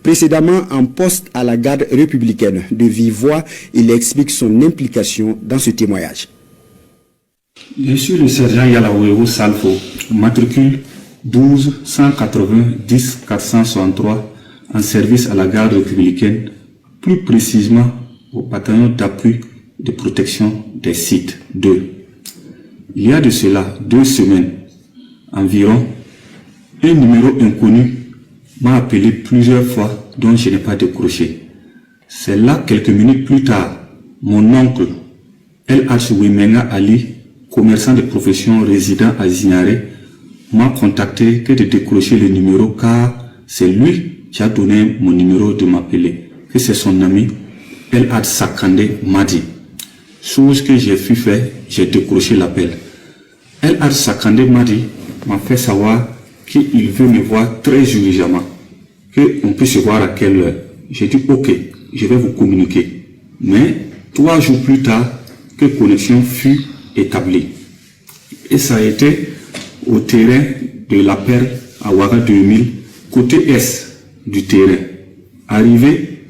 précédemment en poste à la garde républicaine. De vive voix, il explique son implication dans ce témoignage. Je suis le sergent Yalaouéo Salfo, matricule 12 180 10 463 en service à la garde républicaine, plus précisément au bataillon d'appui de protection des sites 2. Il y a de cela 2 semaines environ, un numéro inconnu m'a appelé plusieurs fois dont je n'ai pas décroché. C'est là, quelques minutes plus tard, mon oncle El Wimenga Ali, commerçant de profession résident à Zignaré, m'a contacté que de décrocher le numéro car c'est lui qui a donné mon numéro de m'appeler, que c'est son ami El Sakande m'a dit. Chose que j'ai pu faire, j'ai décroché l'appel. El Sakande m'a fait savoir qu'il veut me voir très urgemment, qu'on peut se voir à quelle heure. J'ai dit ok, je vais vous communiquer. Mais 3 jours plus tard, que connexion fut établie. Et ça a été au terrain de la Perle à Ouaga 2000, côté est du terrain. Arrivé,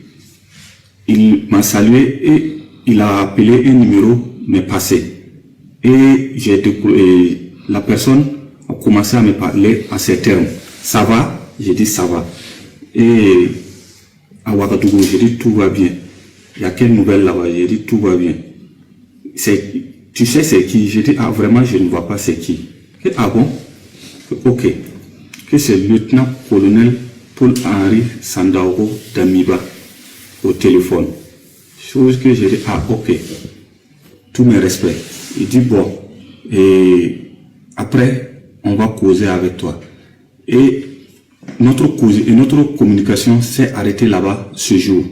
il m'a salué et il a appelé un numéro, mais passé. Et la personne a commencé à me parler à ces termes. Ça va? J'ai dit ça va. Et à Ouagadougou, j'ai dit tout va bien. Il y a quelle nouvelle là-bas? J'ai dit tout va bien. Tu sais c'est qui? J'ai dit ah vraiment je ne vois pas c'est qui. Et, ah bon? Ok. Que c'est le lieutenant-colonel Paul-Henri Sandaogo d'Amiba au téléphone. Chose que j'ai dit ah ok. Tous mes respects. Il dit bon. Et après on va causer avec toi. Et notre communication s'est arrêtée là-bas ce jour.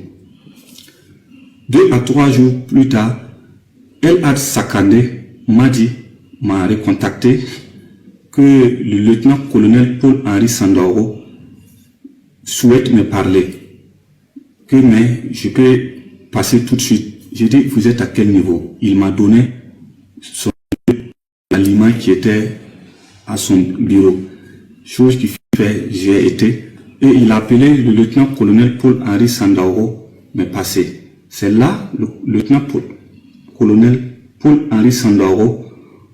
2 à 3 jours plus tard, El Sakande m'a recontacté que le lieutenant-colonel Paul-Henri Sandaogo souhaite me parler. Mais je peux passer tout de suite. J'ai dit, vous êtes à quel niveau? Il m'a donné son aliment qui était à son bureau. Chose qui fait, j'ai été. Et il a appelé le lieutenant-colonel Paul-Henri Sandaogo me passer. C'est là, le lieutenant-colonel Paul-Henri Sandaogo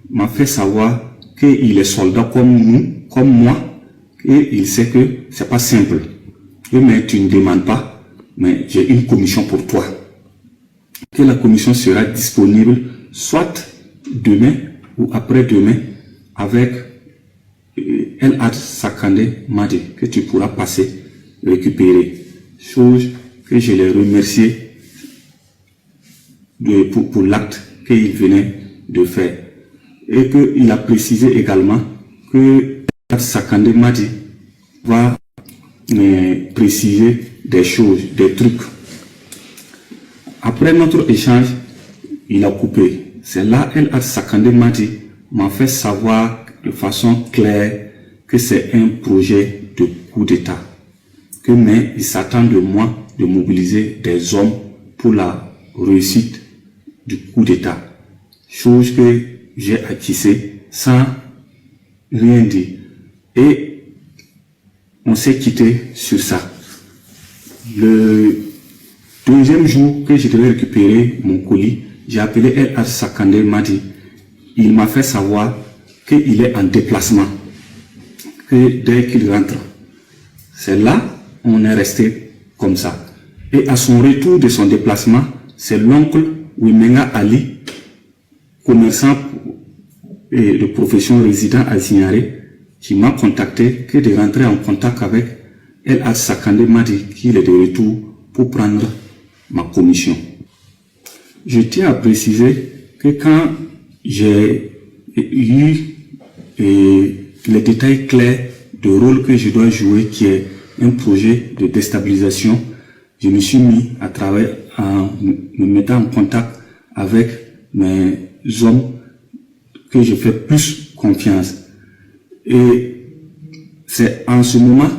m'a fait savoir qu'il est soldat comme nous, comme moi, et il sait que c'est pas simple. Mais tu ne demandes pas, mais j'ai une commission pour toi. Que la commission sera disponible soit demain ou après-demain avec El Sakande m'a dit que tu pourras passer récupérer. Chose que je l'ai remercié pour l'acte qu'il venait de faire. Et qu'il a précisé également que El Sakande m'a dit va me préciser des choses, des trucs. Après notre échange, il a coupé. C'est là El Sakande m'a fait savoir de façon claire que c'est un projet de coup d'État. Mais il s'attend de moi de mobiliser des hommes pour la réussite du coup d'État. Chose que j'ai acquise sans rien dire. Et on s'est quitté sur ça. Le 2e jour que je devais récupérer mon colis, j'ai appelé El Sakande Madi. Il m'a fait savoir qu'il est en déplacement, que dès qu'il rentre. C'est là, on est resté comme ça. Et à son retour de son déplacement, c'est l'oncle Wimenga Ali, commerçant et de profession résident à Zignaré, qui m'a contacté que de rentrer en contact avec El Sakande Madi, qui est de retour pour prendre ma commission. Je tiens à préciser que quand j'ai eu les détails clairs du rôle que je dois jouer, qui est un projet de déstabilisation, je me suis mis à travailler en me mettant en contact avec mes hommes que je fais plus confiance. Et c'est en ce moment,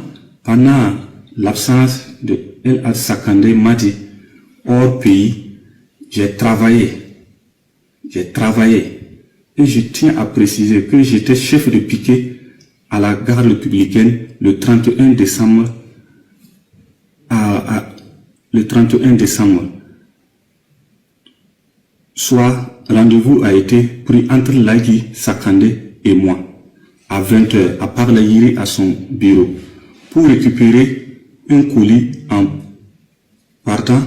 pendant l'absence de El Sakande Madi hors pays, j'ai travaillé. Et je tiens à préciser que j'étais chef de piquet à la garde républicaine le 31 décembre le 31 décembre. Soit rendez-vous a été pris entre Lagui Sakandé et moi à 20h à Parlayiri à son bureau pour récupérer un colis. En partant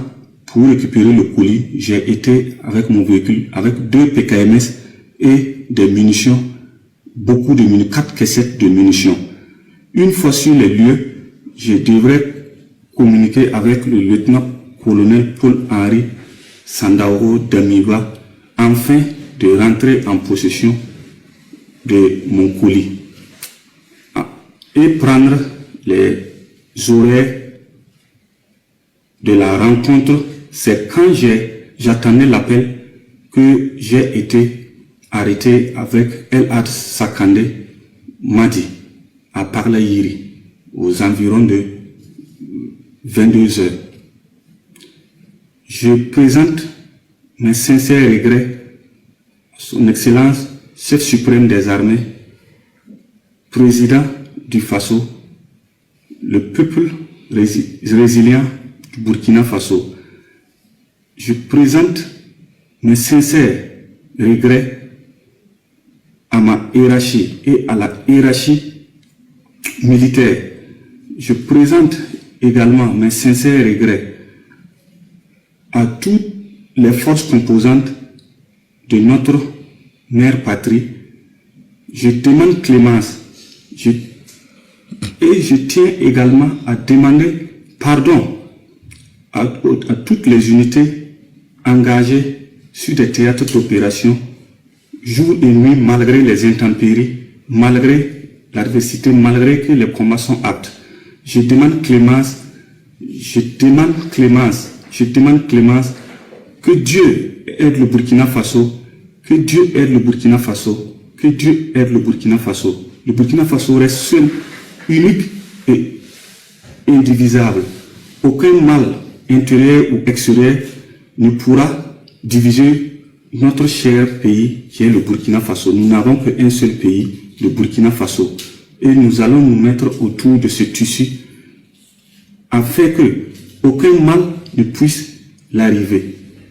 pour récupérer le colis, j'ai été avec mon véhicule avec 2 PKMS et des munitions, beaucoup de munitions, 4 caissettes de munitions. Une fois sur les lieux, je devrais communiquer avec le lieutenant-colonel Paul-Henri Sandaoro Damiba afin de rentrer en possession de mon colis et prendre les horaires de la rencontre. C'est quand j'attendais l'appel que j'ai été arrêté avec El Had Sakandé Madi à Parlayiri aux environs de 22 heures. Je présente mes sincères regrets à son Excellence, chef suprême des armées, président du Faso, le peuple résilient du Burkina Faso. Je présente mes sincères regrets à ma hiérarchie et à la hiérarchie militaire. Je présente également mes sincères regrets à toutes les forces composantes de notre mère patrie. Je demande clémence et je tiens également à demander pardon à toutes les unités engagées sur des théâtres d'opération jour et nuit, malgré les intempéries, malgré l'adversité, malgré que les combats sont aptes. Je demande clémence, que Dieu aide le Burkina Faso, que Dieu aide le Burkina Faso, que Dieu aide le Burkina Faso. Le Burkina Faso reste seul, unique et indivisible. Aucun mal intérieur ou extérieur ne pourra diviser notre cher pays qui est le Burkina Faso. Nous n'avons qu'un seul pays, le Burkina Faso. Et nous allons nous mettre autour de ce tissu afin que aucun mal ne puisse l'arriver.